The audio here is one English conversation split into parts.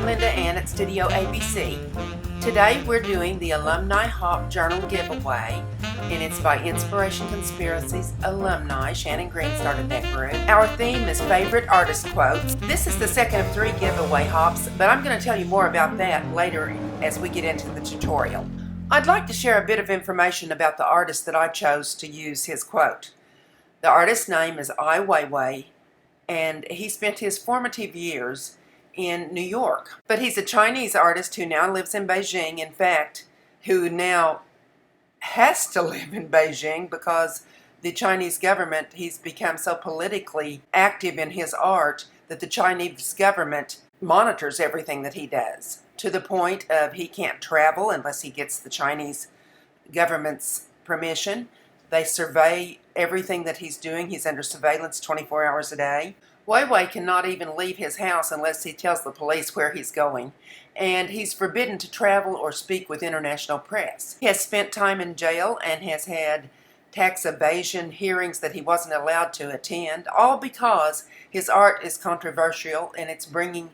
Linda Ann at Studio ABC. Today we're doing the Alumni Hop Journal giveaway, and it's by Inspiration Conspiracy's alumni. Shannon Green started that group. Our theme is favorite artist quotes. This is the second of 3 giveaway hops, but I'm going to tell you more about that later as we get into the tutorial. I'd like to share a bit of information about the artist that I chose to use his quote. The artist's name is Ai Weiwei, and he spent his formative years in New York. But he's a Chinese artist who now lives in Beijing, in fact, who now has to live in Beijing because the Chinese government, he's become so politically active in his art that the Chinese government monitors everything that he does, to the point of he can't travel unless he gets the Chinese government's permission. They survey everything that he's doing. He's under surveillance 24 hours a day. Weiwei cannot even leave his house unless he tells the police where he's going, and he's forbidden to travel or speak with international press. He has spent time in jail and has had tax evasion hearings that he wasn't allowed to attend, all because his art is controversial and it's bringing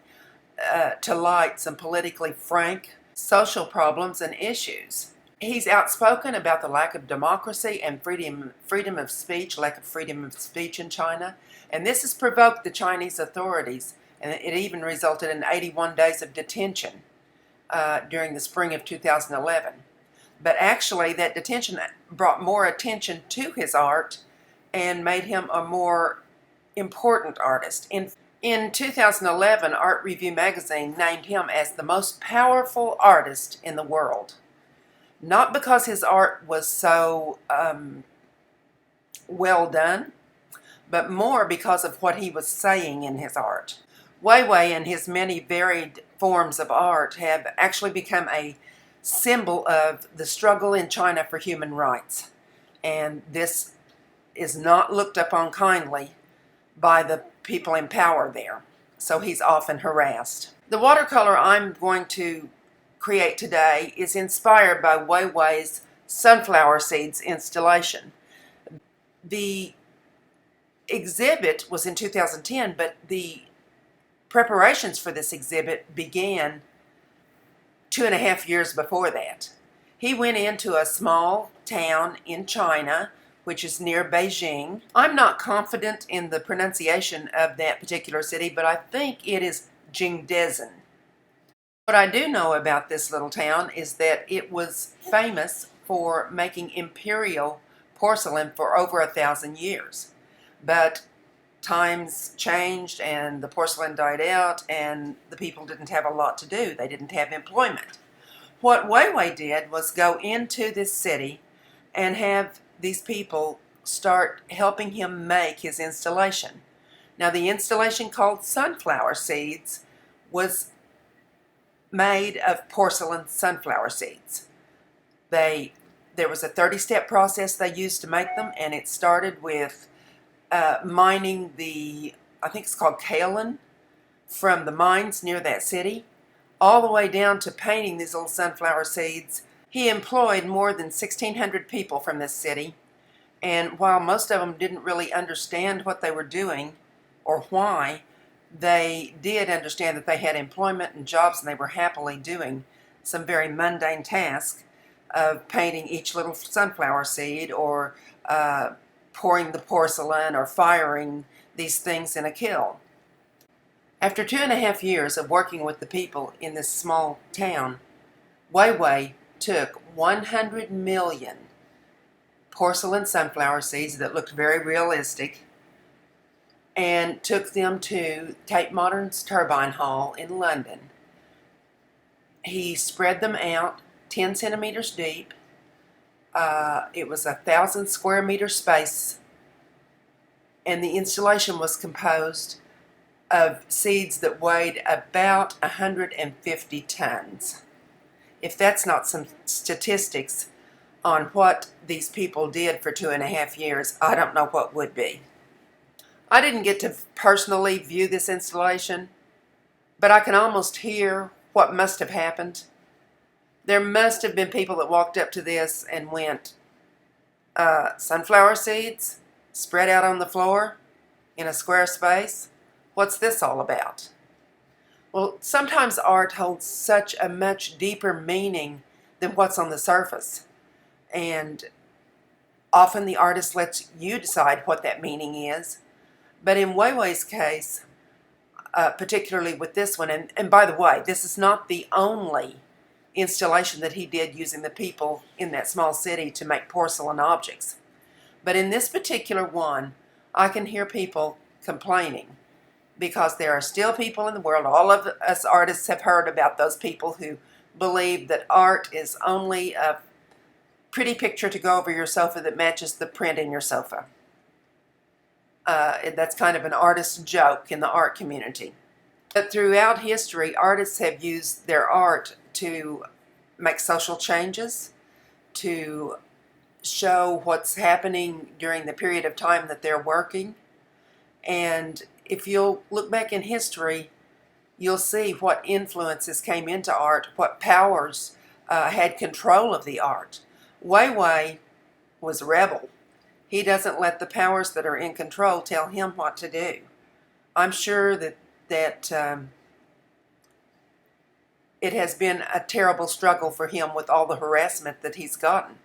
to light some politically frank social problems and issues. He's outspoken about the lack of democracy and freedom of speech, lack of freedom of speech in China, and this has provoked the Chinese authorities, and it even resulted in 81 days of detention during the spring of 2011. But actually, that detention brought more attention to his art and made him a more important artist. In 2011, Art Review magazine named him as the most powerful artist in the world. Not because his art was so well done, but more because of what he was saying in his art. Weiwei and his many varied forms of art have actually become a symbol of the struggle in China for human rights. And this is not looked upon kindly by the people in power there. So he's often harassed. The watercolor I'm going to create today is inspired by Weiwei's sunflower seeds installation. The exhibit was in 2010, but the preparations for this exhibit began 2.5 years before that. He went into a small town in China, which is near Beijing. I'm not confident in the pronunciation of that particular city, but I think it is Jingles. What I do know about this little town is that it was famous for making imperial porcelain for over 1,000 years. But times changed and the porcelain died out and the people didn't have a lot to do. They didn't have employment. What Weiwei did was go into this city and have these people start helping him make his installation. Now, the installation, called Sunflower Seeds, was made of porcelain sunflower seeds. There was a 30-step process they used to make them, and it started with mining I think it's called kaolin, from the mines near that city, all the way down to painting these little sunflower seeds. He employed more than 1,600 people from this city, and while most of them didn't really understand what they were doing or why, they did understand that they had employment and jobs, and they were happily doing some very mundane tasks of painting each little sunflower seed, or pouring the porcelain, or firing these things in a kiln. After 2.5 years of working with the people in this small town, Weiwei took 100 million porcelain sunflower seeds that looked very realistic and took them to Tate Modern's Turbine Hall in London. He spread them out 10 centimeters deep. It was 1,000 square meter space, and the installation was composed of seeds that weighed about 150 tons. If that's not some statistics on what these people did for 2.5 years, I don't know what would be. I didn't get to personally view this installation, but I can almost hear what must have happened. There must have been people that walked up to this and went, sunflower seeds spread out on the floor in a square space? What's this all about? Well, sometimes art holds such a much deeper meaning than what's on the surface. And often the artist lets you decide what that meaning is. But in Weiwei's case, particularly with this one, and by the way, this is not the only installation that he did using the people in that small city to make porcelain objects. But in this particular one, I can hear people complaining because there are still people in the world, all of us artists have heard about those people who believe that art is only a pretty picture to go over your sofa that matches the print in your sofa. That's kind of an artist's joke in the art community. But throughout history, artists have used their art to make social changes, to show what's happening during the period of time that they're working. And if you'll look back in history, you'll see what influences came into art, what powers had control of the art. Weiwei was a rebel. He doesn't let the powers that are in control tell him what to do. I'm sure that it has been a terrible struggle for him with all the harassment that he's gotten.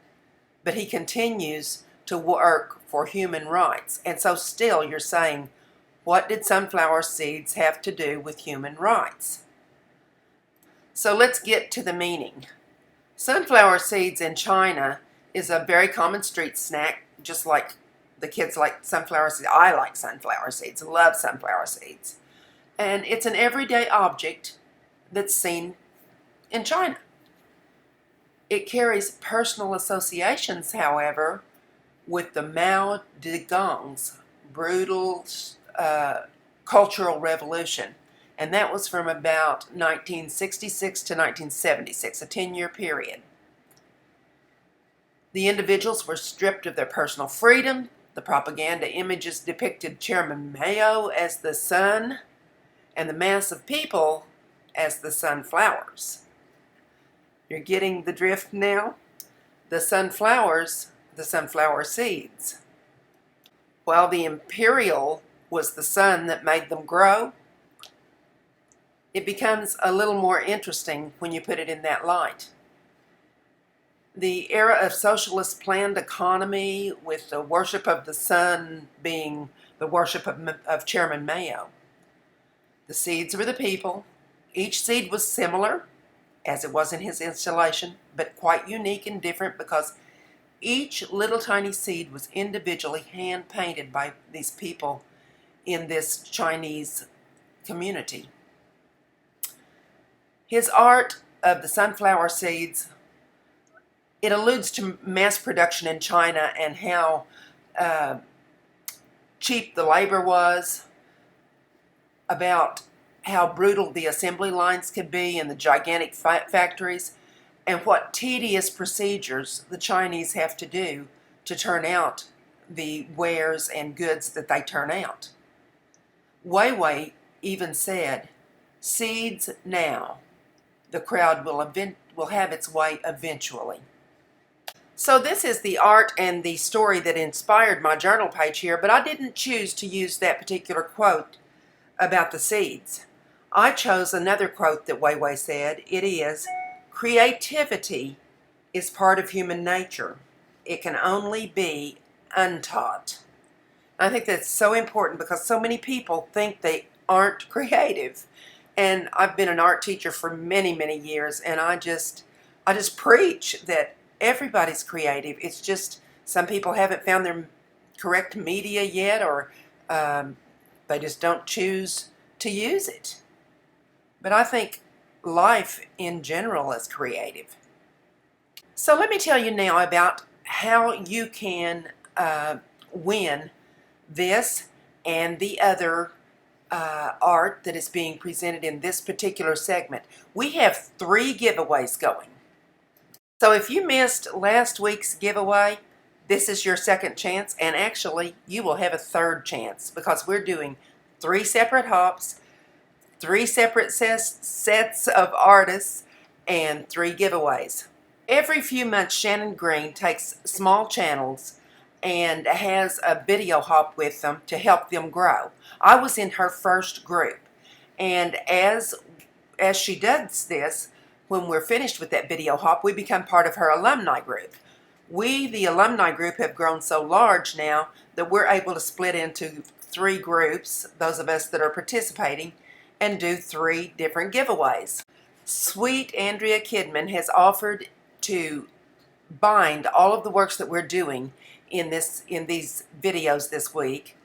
But he continues to work for human rights. And so still you're saying, what did sunflower seeds have to do with human rights? So let's get to the meaning. Sunflower seeds in China is a very common street snack, just like the kids like sunflower seeds. I like sunflower seeds, love sunflower seeds. And it's an everyday object that's seen in China. It carries personal associations, however, with the Mao Zedong's brutal cultural revolution. And that was from about 1966 to 1976, a 10-year period. The individuals were stripped of their personal freedom. The propaganda images depicted Chairman Mao as the sun and the mass of people as the sunflowers. You're getting the drift now? The sunflowers, the sunflower seeds. While the imperial was the sun that made them grow, it becomes a little more interesting when you put it in that light. The era of socialist planned economy, with the worship of the sun being the worship of Chairman Mao. The seeds were the people. Each seed was similar, as it was in his installation, but quite unique and different because each little tiny seed was individually hand-painted by these people in this Chinese community. His art of the sunflower seeds, it alludes to mass production in China and how cheap the labor was, about how brutal the assembly lines could be in the gigantic factories, and what tedious procedures the Chinese have to do to turn out the wares and goods that they turn out. Weiwei even said, "Seeds now, the crowd will have its way eventually." So this is the art and the story that inspired my journal page here, but I didn't choose to use that particular quote about the seeds. I chose another quote that Weiwei said. It is, "Creativity is part of human nature. It can only be untaught." I think that's so important because so many people think they aren't creative. And I've been an art teacher for many, many years, and I just preach that everybody's creative. It's just some people haven't found their correct media yet, or they just don't choose to use it. But I think life in general is creative. So let me tell you now about how you can win this and the other art that is being presented in this particular segment. We have 3 giveaways going. So if you missed last week's giveaway, this is your second chance, and actually you will have a third chance because we're doing 3 separate hops, 3 separate sets of artists, and 3 giveaways. Every few months, Shannon Green takes small channels and has a video hop with them to help them grow. I was in her first group, and as as she does this, when we're finished with that video hop, we become part of her alumni group. We, the alumni group, have grown so large now that we're able to split into 3 groups, those of us that are participating, and do 3 different giveaways. Sweet Andrea Kidman has offered to bind all of the works that we're doing in these videos this week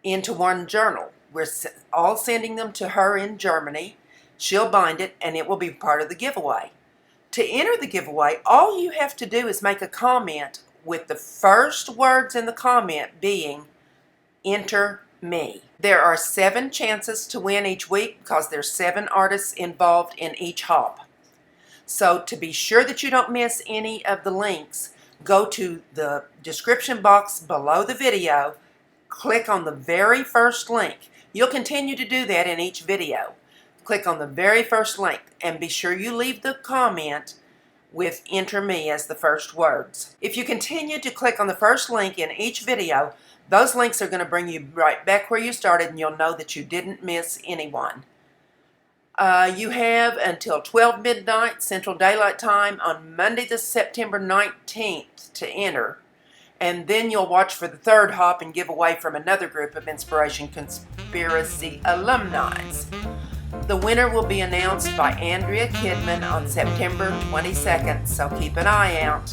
into one journal. We're all sending them to her in Germany. She'll bind it, and it will be part of the giveaway. To enter the giveaway, all you have to do is make a comment with the first words in the comment being, "Enter me." There are 7 chances to win each week because there's 7 artists involved in each hop. So to be sure that you don't miss any of the links, go to the description box below the video, click on the very first link. You'll continue to do that in each video. Click on the very first link and be sure you leave the comment with "Enter me" as the first words. If you continue to click on the first link in each video, those links are going to bring you right back where you started, and you'll know that you didn't miss anyone. You have until 12 midnight Central Daylight Time on Monday the September 19th to enter, and then you'll watch for the 3rd hop and give away from another group of Inspiration Conspiracy alumni. The winner will be announced by Andrea Kidman on September 22nd, so keep an eye out.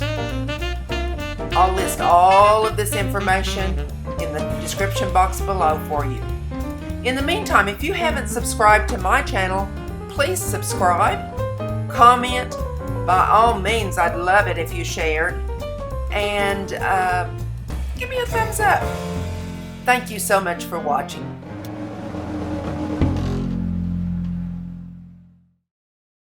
I'll list all of this information in the description box below for you. In the meantime, if you haven't subscribed to my channel, please subscribe, comment. By all means, I'd love it if you shared, and give me a thumbs up. Thank you so much for watching.